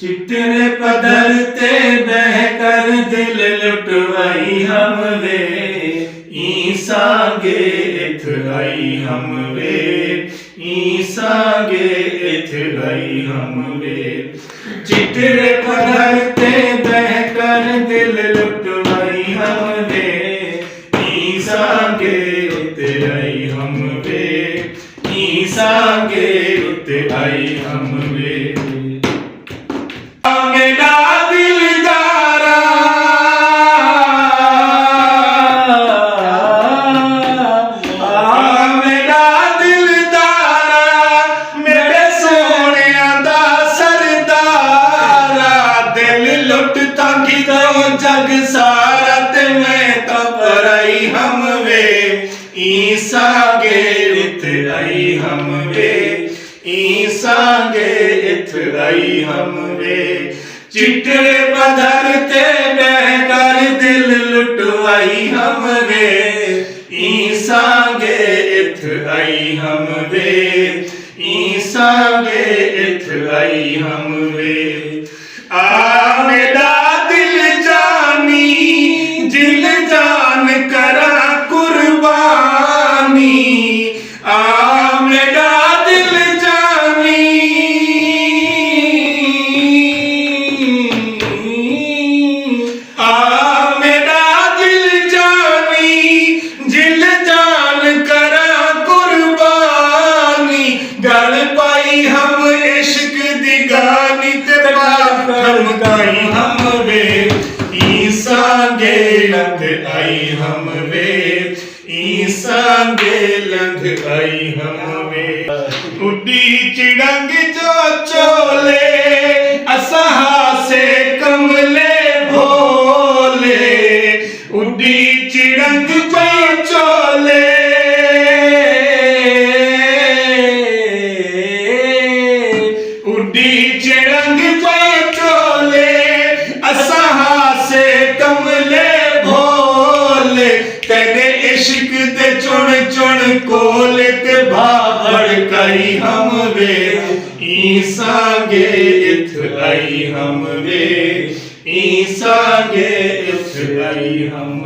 चिट्टे पदर ते बह कर दिल लुटवाई हम वे ईसांगे इथ आई हम वे ईसांगे इथ आई हम वे चिट्टे पदर ते बह कर दिल लुटवाई हम वे ईसांगे इथ आई हम वे ईसांगे इथ आई हम वे मेरा दिलदारा मेरा दिलदारा मेरे सोने दा सरदारा दिल लुटता कितों जग सारा ते मैं तो पराई हम वे ईसांगे इथ आई हम वे ईसांगे इथ आई हम वे चिट्टे पत्थर ते बह कर दिल लुटवाई हम वे ईसांगे इथ आई हम वे ईसांगे इथ आई हम वे आ मेरा दिल जानी जिल जान करा कुर्बानी आ मेरा दिल हम वे ईसांगे लंघ आई हम वे ईसांगे लंघ आई हम वे उड्डी चिड़ंग जो चोले असहा से कमले भोले उड्डी चिड़ंग जो चोले उड्डी चिड़ंग तेरे इश्क ते चुन चुन कोले ते भड़काई हम वे ईसांगे इथ आई हम वे ईसांगे इथ आई हम